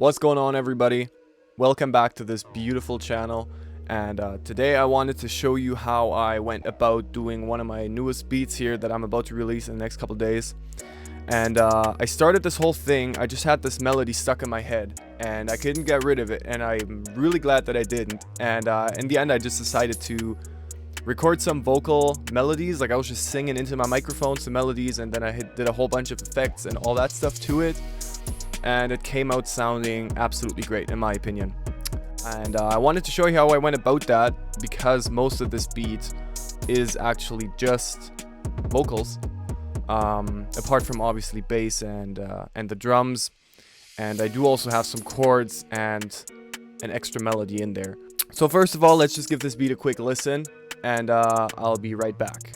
What's going on, everybody? Welcome back to this beautiful channel, and today I wanted to show you how I went about doing one of my newest beats here that I'm about to release in the next couple days. And I started this whole thing. I just had this melody stuck in my head and I couldn't get rid of it, and I'm really glad that I didn't. And in the end I just decided to record some vocal melodies. Like, I was just singing into my microphone some melodies, and then I did a whole bunch of effects and all that stuff to it, and it came out sounding absolutely great in my opinion. And I wanted to show you how I went about that, because most of this beat is actually just vocals, apart from obviously bass and the drums, and I do also have some chords and an extra melody in there. So first of all, let's just give this beat a quick listen, and I'll be right back.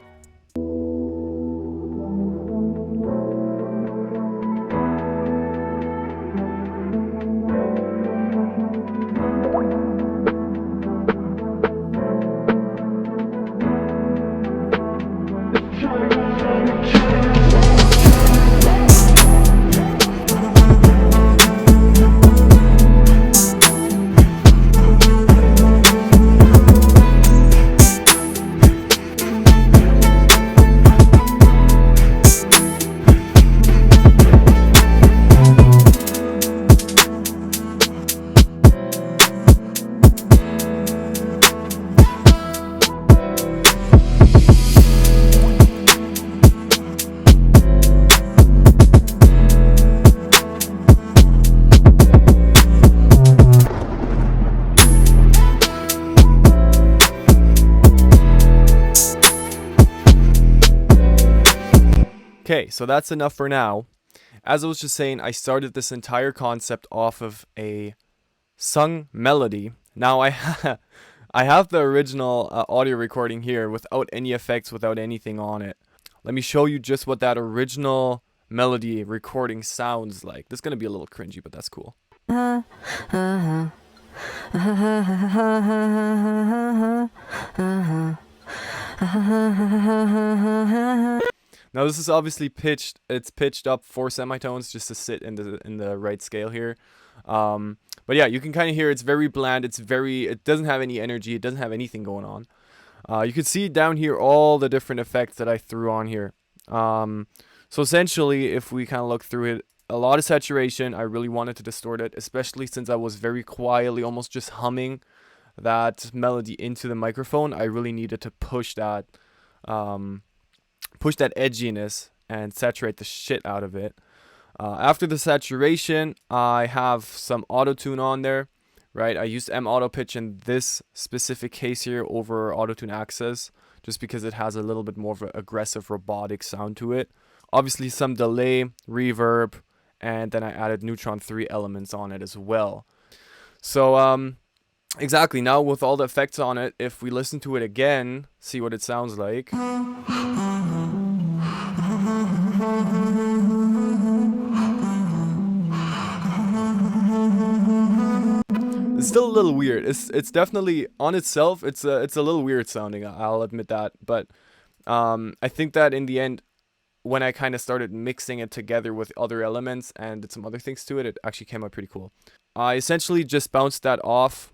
Okay, so that's enough for now. As I was just saying, I started this entire concept off of a sung melody. Now I have the original audio recording here without any effects, without anything on it. Let me show you just what that original melody recording sounds like. This is going to be a little cringy, but that's cool. Now this is obviously pitched. It's pitched up 4 semitones just to sit in the right scale here. But yeah, you can kind of hear it's very bland. It doesn't have any energy. It doesn't have anything going on. You can see down here all the different effects that I threw on here. So essentially, if we kind of look through it, a lot of saturation. I really wanted to distort it, especially since I was very quietly, almost just humming that melody into the microphone. I really needed to push that edginess and saturate the shit out of it. After the saturation, I have some auto-tune on there, right? I used M-Auto Pitch in this specific case here over Auto-Tune Access, just because it has a little bit more of an aggressive robotic sound to it. Obviously some delay, reverb, and then I added Neutron 3 elements on it as well. So exactly, now with all the effects on it, if we listen to it again, see what it sounds like. It's still a little weird. It's definitely on itself. It's a little weird sounding. I'll admit that. But I think that in the end, when I kind of started mixing it together with other elements and did some other things to it, it actually came out pretty cool. I essentially just bounced that off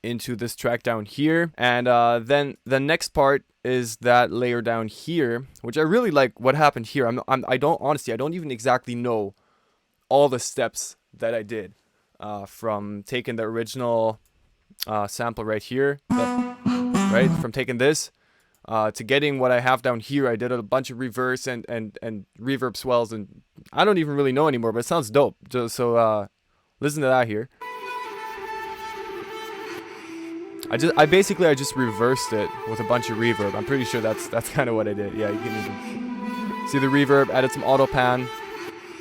into this track down here, and then the next part is that layer down here, which I really like what happened here. I don't even exactly know all the steps that I did, from taking the original sample right here, from taking this to getting what I have down here. I did a bunch of reverse and reverb swells, and I don't even really know anymore, but it sounds dope. So listen to that here. I just reversed it with a bunch of reverb. I'm pretty sure that's kind of what I did. Yeah, you can even see the reverb. Added some auto pan,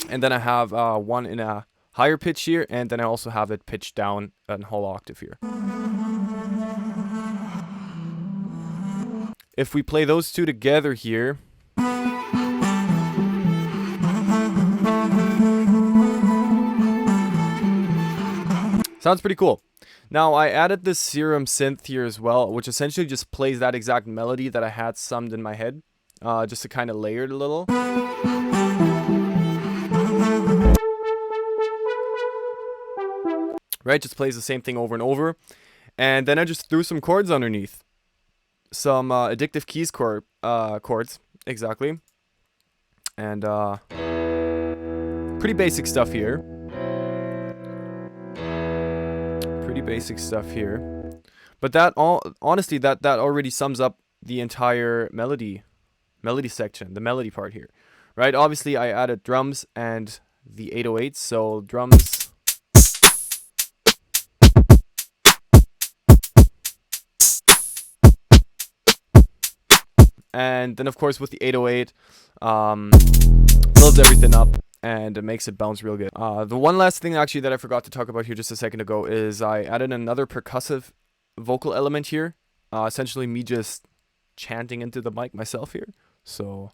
and then I have one in a higher pitch here, and then I also have it pitched down a whole octave here. If we play those two together here, sounds pretty cool. Now, I added this Serum Synth here as well, which essentially just plays that exact melody that I had summed in my head, just to kind of layer it a little. right? Just plays the same thing over and over. And then I just threw some chords underneath. Some addictive keys chords, exactly. And pretty basic stuff here. Pretty basic stuff here. But that honestly, that already sums up the entire melody section, the melody part here, right? Obviously, I added drums and the 808s, so drums. And then, of course, with the 808, builds everything up and it makes it bounce real good. The one last thing, actually, that I forgot to talk about here just a second ago is I added another percussive vocal element here. Essentially, me just chanting into the mic myself here. So...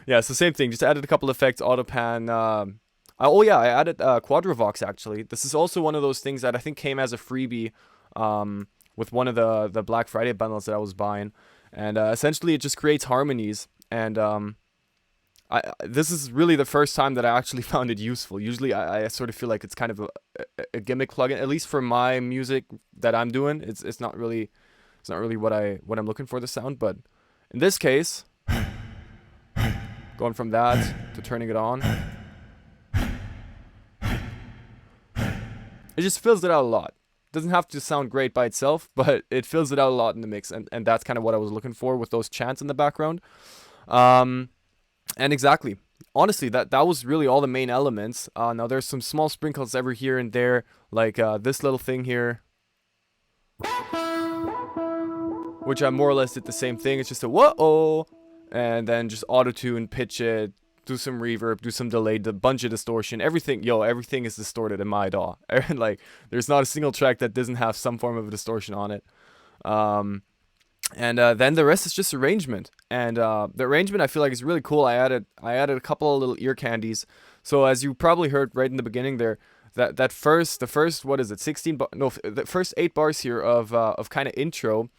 yeah, it's the same thing. Just added a couple effects, auto pan. Oh yeah, I added Quadravox actually. This is also one of those things that I think came as a freebie with one of the Black Friday bundles that I was buying. And essentially it just creates harmonies. And this is really the first time that I actually found it useful. Usually I sort of feel like it's kind of a gimmick plugin, at least for my music that I'm doing. It's not really what I'm looking for the sound, but in this case, going from that to turning it on, it just fills it out a lot. Doesn't have to sound great by itself, but it fills it out a lot in the mix, and that's kind of what I was looking for with those chants in the background. And exactly, honestly, that was really all the main elements. Now there's some small sprinkles every here and there, like this little thing here, which I more or less did the same thing. It's just a whoa, and then just auto-tune, pitch it, do some reverb, do some delay, a bunch of distortion, everything. Everything is distorted in my DAW. Like, there's not a single track that doesn't have some form of a distortion on it. And then the rest is just arrangement. And the arrangement I feel like is really cool. I added a couple of little ear candies. So as you probably heard right in the beginning there, the first what is it, the first 8 bars here of kind of intro,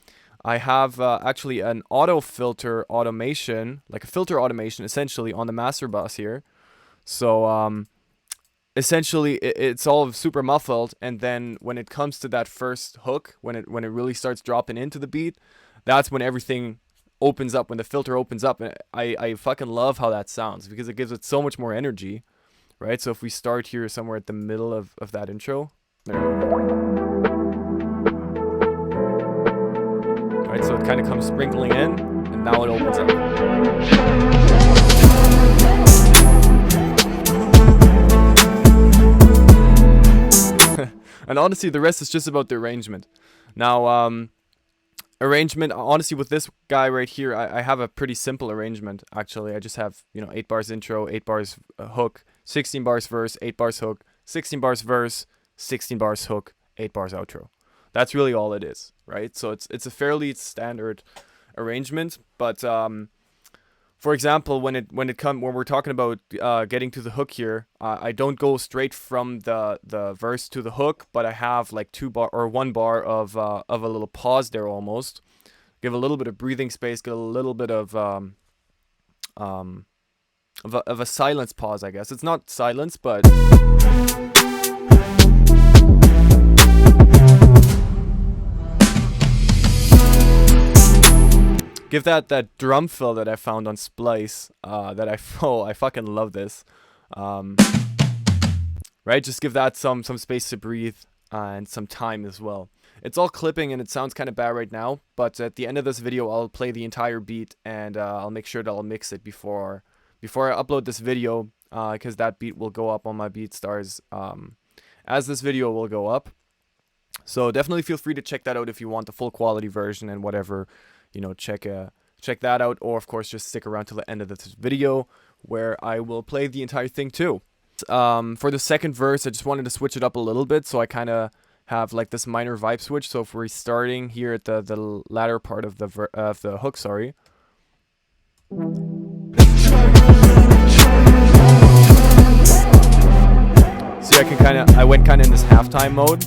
I have actually an auto filter automation, like a filter automation essentially on the master bus here. So essentially it's all super muffled, and then when it comes to that first hook, when it really starts dropping into the beat, that's when everything opens up, when the filter opens up. And I fucking love how that sounds, because it gives it so much more energy, right? So if we start here somewhere at the middle of that intro, there we go. Right, so it kind of comes sprinkling in, and now it opens up. And honestly, the rest is just about the arrangement. Now, arrangement, honestly, with this guy right here, I have a pretty simple arrangement, actually. I just have, 8 bars intro, 8 bars hook, 16 bars verse, 8 bars hook, 16 bars verse, 16 bars hook, 8 bars outro. That's really all it is, right? So it's a fairly standard arrangement, but for example, when we're talking about getting to the hook here, I don't go straight from the verse to the hook, but I have like 2 bar or 1 bar of a little pause there almost. Give a little bit of breathing space, get a little bit of a silence pause, I guess. It's not silence, but give that drum fill that I found on Splice, that I fucking love this. Right, just give that some space to breathe and some time as well. It's all clipping and it sounds kind of bad right now, but at the end of this video I'll play the entire beat, and I'll make sure that I'll mix it before I upload this video, because that beat will go up on my BeatStars as this video will go up. So definitely feel free to check that out if you want the full quality version and whatever. Check that out, or of course just stick around till the end of this video where I will play the entire thing too. For the second verse, I just wanted to switch it up a little bit, so I kind of have like this minor vibe switch. So if we're starting here at the latter part of the hook, sorry. See, I went kind of in this halftime mode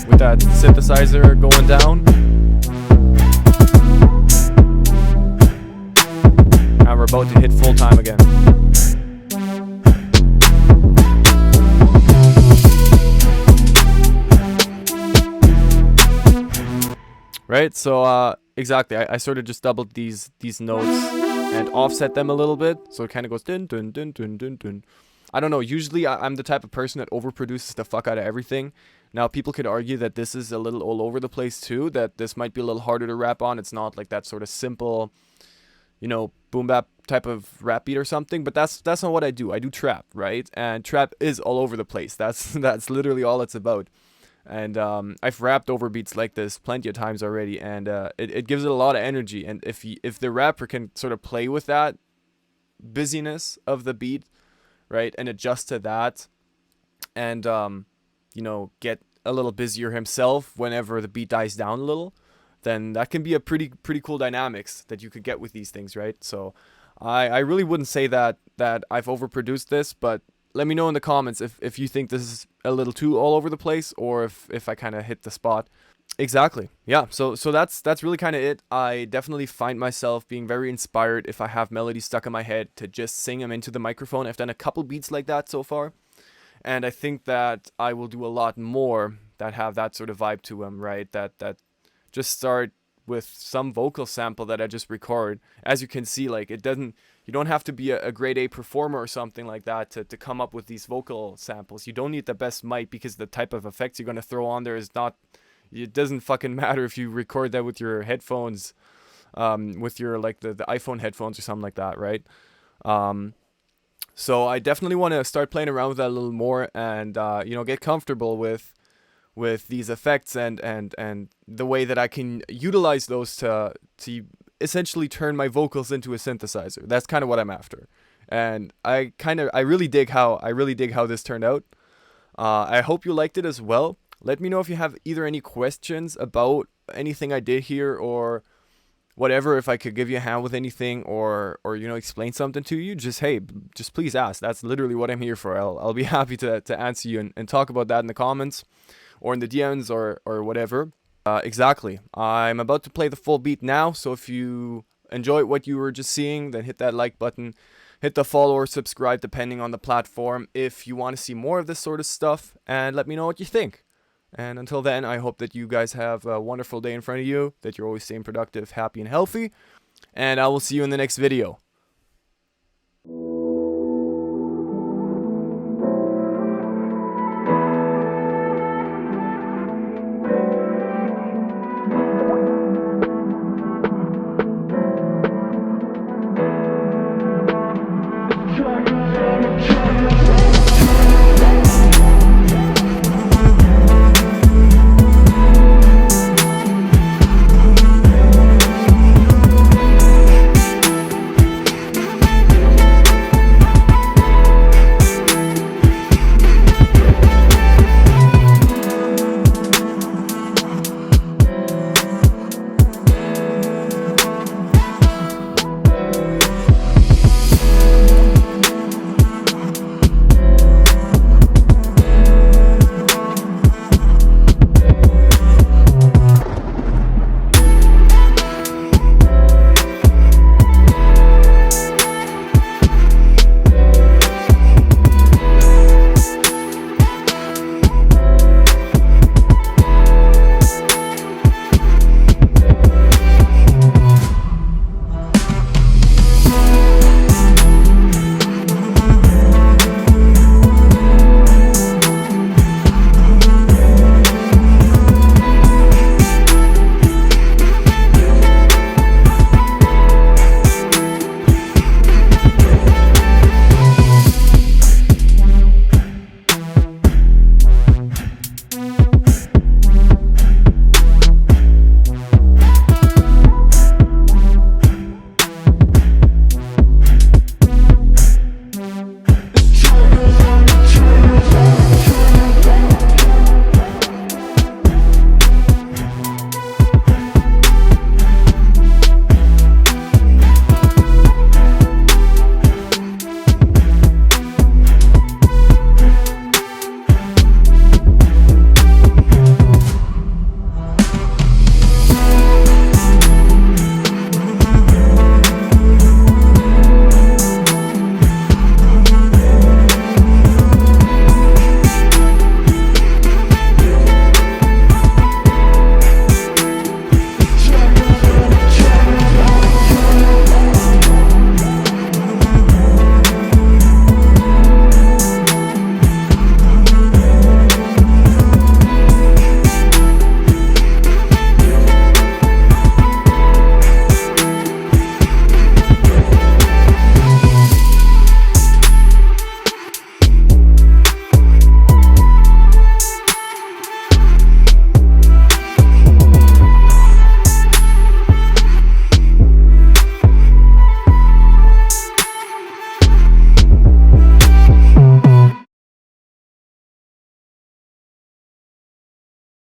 with that synthesizer going down. And we're about to hit full time again. right? So exactly, I sort of just doubled these notes and offset them a little bit, so it kind of goes dun dun dun dun dun dun. I don't know. Usually, I'm the type of person that overproduces the fuck out of everything. Now, people could argue that this is a little all over the place too. That this might be a little harder to rap on. It's not like that sort of simple, boom bap type of rap beat or something. But that's not what I do. I do trap, right? And trap is all over the place. That's literally all it's about. And I've rapped over beats like this plenty of times already, and it gives it a lot of energy. And if the rapper can sort of play with that busyness of the beat, right, and adjust to that, and get a little busier himself whenever the beat dies down a little, then that can be a pretty cool dynamics that you could get with these things, right? So I really wouldn't say that I've overproduced this, but let me know in the comments if you think this is a little too all over the place, or if I kind of hit the spot. Exactly. Yeah. So that's really kind of it. I definitely find myself being very inspired if I have melodies stuck in my head to just sing them into the microphone. I've done a couple beats like that so far, and I think that I will do a lot more that have that sort of vibe to them, right? That just start with some vocal sample that I just record. As you can see, like you don't have to be a grade A performer or something like that to come up with these vocal samples. You don't need the best mic, because the type of effects you're going to throw on there is not, it doesn't fucking matter if you record that with your headphones, with your like the iPhone headphones or something like that, right? So I definitely want to start playing around with that a little more, and get comfortable with these effects and the way that I can utilize those to essentially turn my vocals into a synthesizer. That's kind of what I'm after, and I really dig how this turned out. I hope you liked it as well. Let me know if you have either any questions about anything I did here, or whatever, if I could give you a hand with anything, or explain something to you. Just please ask. That's literally what I'm here for. I'll be happy to answer you and talk about that in the comments, or in the DMs, or whatever. Exactly. I'm about to play the full beat now, so if you enjoyed what you were just seeing, then hit that like button, hit the follow or subscribe depending on the platform if you want to see more of this sort of stuff, and let me know what you think. And until then, I hope that you guys have a wonderful day in front of you, that you're always staying productive, happy, and healthy, and I will see you in the next video.